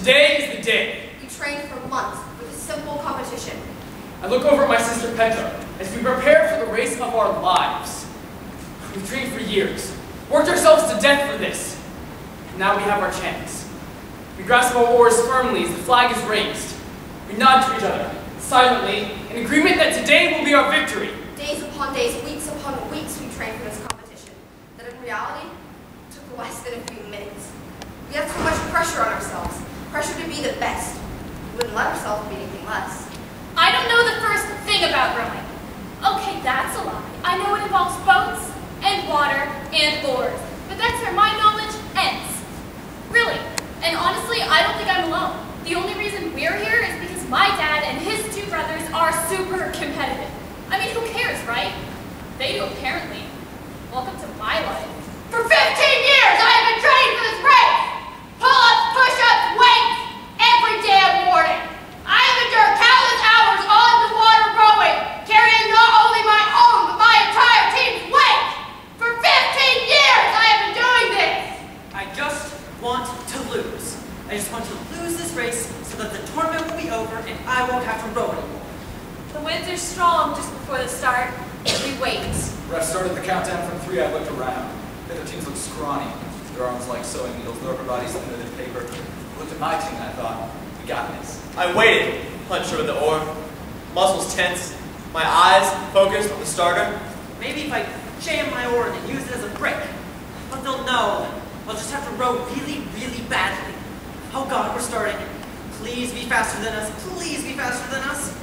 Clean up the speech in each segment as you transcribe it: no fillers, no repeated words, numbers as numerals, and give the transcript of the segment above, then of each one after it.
Today is the day. We trained for months with a simple competition. I look over at my sister Petra as we prepare for the race of our lives. We've trained for years, worked ourselves to death for this. Now we have our chance. We grasp our oars firmly as the flag is raised. We nod to each other, silently, in agreement that today will be our victory. Days upon days, weeks upon weeks, we trained for this competition, that in reality took less than a few minutes. We had so much pressure on ourselves, pressure to be the best. We wouldn't let ourselves be anything less. I don't know the first thing about rowing. Okay, that's a lie. I know it involves boats and water and oars, but that's where my knowledge ends. Really. And honestly, I don't think I'm alone. The only reason we're here is because my dad and his two brothers are super competitive. I mean, who cares, right? They do, apparently. Welcome to my life. For 15 years, I have been training for this race! Pull-ups, push-ups, weights, every damn morning. I have endured countless hours on the water rowing, carrying not only my own, but my entire team's weight. For 15 years, I have been doing this! I just want to lose. I just want to lose this race so that the tournament will be over and I won't have to row anymore. The winds are strong just before the start. We wait. When I started the countdown from 3, I looked around. The other teams looked scrawny. Their arms like sewing needles, their upper bodies thinner than paper. I looked at my team and I thought, we got this. I waited, hunched over the oar, muscles tense, my eyes focused on the starter. Maybe if I jam my oar and use it as a brick. But they'll know. We'll just have to row really, really badly. Oh God, we're starting. Please be faster than us. Please be faster than us.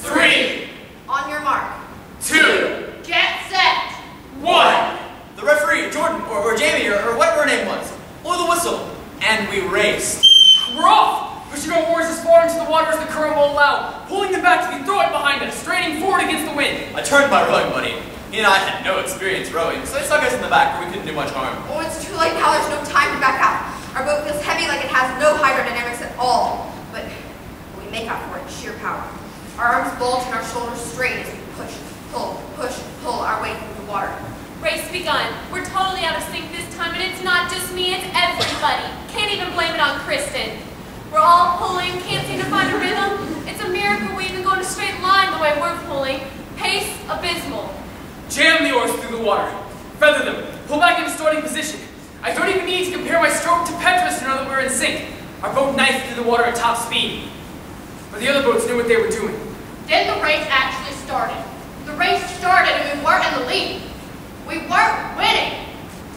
3, On your mark. 2, Get set! 1. The referee, Jordan, or Jamie, or whatever her name was, blew the whistle, and we raced. We're off! Pushing our oars as far into the water as the current will allow, pulling them back to we throw it behind us, straining forward against the wind. I turned my rowing buddy. He and I had no experience rowing, so they stuck us in the back where we couldn't do much harm. Oh, it's too late now. There's no time to back out. Our boat feels heavy like it has no hydrodynamics at all. But we make up for it in sheer power. Our arms bulge and our shoulders strain as we push, pull our way through the water. Race begun. We're totally out of sync this time, and it's not just me, it's everybody. Can't even blame it on Kristen. We're all pulling, can't seem to find a rhythm. It's a miracle we even go in a straight line the way we're pulling. Pace abysmal. Jam the oars through the water. Feather them. Pull back into starting position. I don't even need to compare my stroke to Petra's to know that we're in sync. Our boat knifed through the water at top speed. But the other boats knew what they were doing. Then the race actually started. The race started and we weren't in the lead. We weren't winning.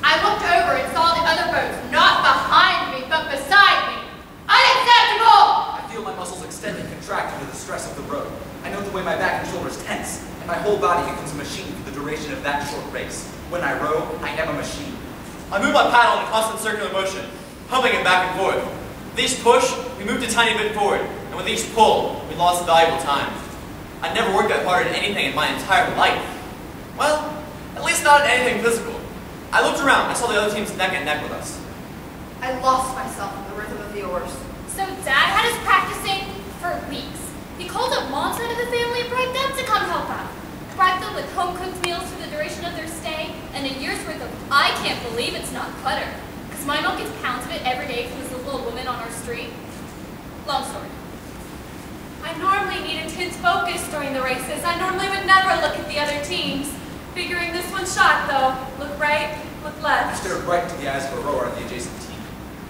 I looked over and saw the other boats not behind me, but beside me. Unacceptable! I feel my muscles extend and contract under the stress of the road. I know the way my back and shoulders tense, and my whole body becomes a machine for the duration of that short race. When I row, I am a machine. I moved my paddle in a constant circular motion, pumping it back and forth. With each push, we moved a tiny bit forward, and with each pull, we lost valuable time. I'd never worked that hard at anything in my entire life. Well, at least not at anything physical. I looked around and saw the other teams neck and neck with us. I lost myself in the rhythm of the oars. So Dad had us practicing for weeks. He called up Mom's side of the family and bribed them to come help out. Bribed them with home-cooked meals for the duration of their stay, and a year's worth of I can't believe it's not butter. Because my mom gets pounds of it every day from this little old woman on our street. Long story. I normally need intense focus during the races. I normally would never look at the other teams. Figuring this one shot, though. Look right, look I left. stared right into the eyes of a rower on the adjacent team.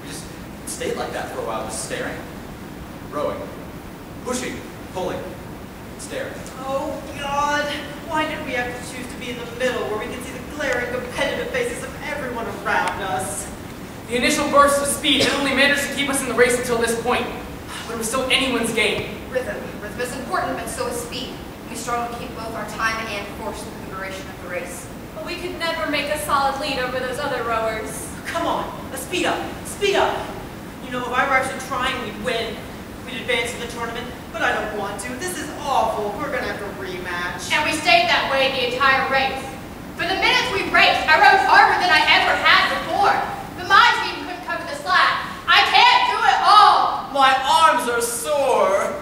We just stayed like that for a while, just staring, rowing, pushing, pulling, staring. Oh God, why did we have to choose to be in the middle where we can see the glaring competitive faces of everyone around us? The initial burst of speed had only managed to keep us in the race until this point. But it was still anyone's game. Rhythm. Rhythm is important, but so is speed. We struggle to keep both our time and force through the duration of the race. But we could never make a solid lead over those other rowers. Come on, let's speed up, speed up. You know, if I were actually trying, we'd win. We'd advance in the tournament, but I don't want to. This is awful. We're gonna have to rematch. And we stayed that way the entire race. For the minutes we raced, I rowed harder than I ever had before. But my team couldn't cover the slack. I can't do it all! My arms are sore.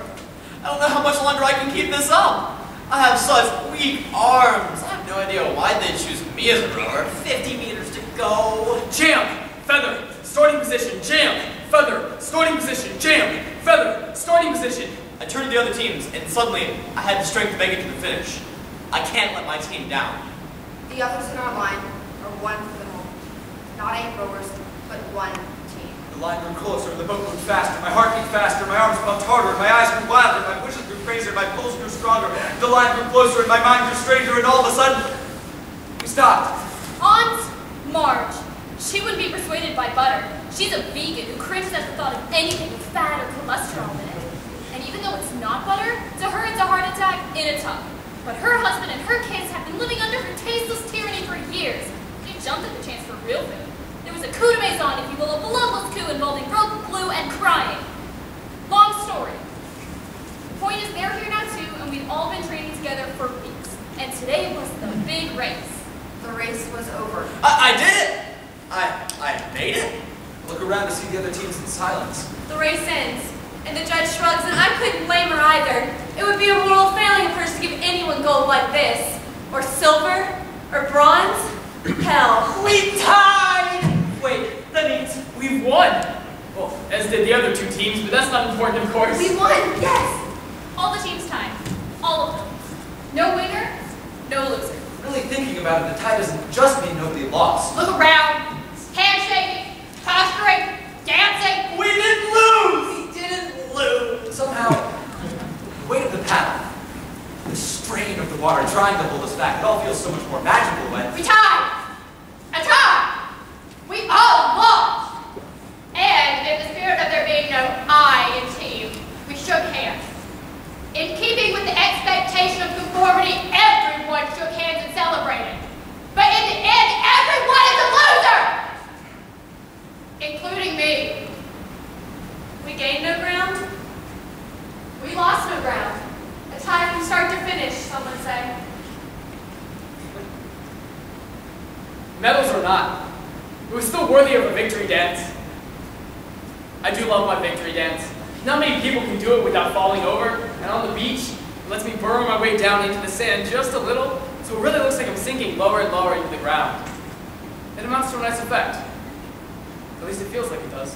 I don't know how much longer I can keep this up. I have such weak arms. I have no idea why they choose me as a rower. 50 meters to go. Jam, feather, starting position, jam, feather, starting position. Jam, Feather, starting position. I turned to the other teams, and suddenly I had the strength to make it to the finish. I can't let my team down. The others in our line are one for the moment. Not 8 rowers, but one team. The line grew closer, the boat moved faster, my heart beat faster, my arms pumped harder, my eyes grew wilder, my pushes grew crazier, my pulls grew stronger, the line grew closer, and my mind grew stranger, and all of a sudden, we stopped. Aunt Marge. She wouldn't be persuaded by butter. She's a vegan who cringes at the thought of anything with fat or cholesterol in it. And even though it's not butter, to her it's a heart attack in a tub. But her husband and her kids have been living under her tasteless tyranny for years. They jumped at the chance for real food. There was a coup de maison, if you will, a bloodless coup involving rope, glue, and crying. Long story. The point is they're here now too, and we've all been training together for weeks. And today was the big race. The race was over. I did it! I made it? Look around to see the other teams in silence. The race ends, and the judge shrugs, and I couldn't blame her either. It would be a moral failing of hers to give anyone gold like this. Or silver, or bronze. Hell. We tied! Wait, that means We've won! Well, as did the other 2 teams, but that's not important, of course. We won, yes! All the teams tied. All of them. No winner, no loser. Really thinking about it, the tie doesn't just mean nobody lost. Look around. Handshaking, posturing, dancing. we didn't lose! We didn't lose! Somehow, the weight of the paddle, the strain of the water trying to hold us back, it all feels so much more magical when... We tied. A tie. We all lost. And in the spirit of there being no I in team, we shook hands. In keeping with the expectation of conformity, everyone shook hands and celebrated. But in the end, everyone is a loser! Including me. We gained no ground. We lost no ground. A tie from start to finish, some would say. Medals or not, it was still worthy of a victory dance. I do love my victory dance. Not many people can do it without falling over, and on the beach, it lets me burrow my way down into the sand just a little, so it really looks like I'm sinking lower and lower into the ground. It amounts to a nice effect. At least it feels like it does.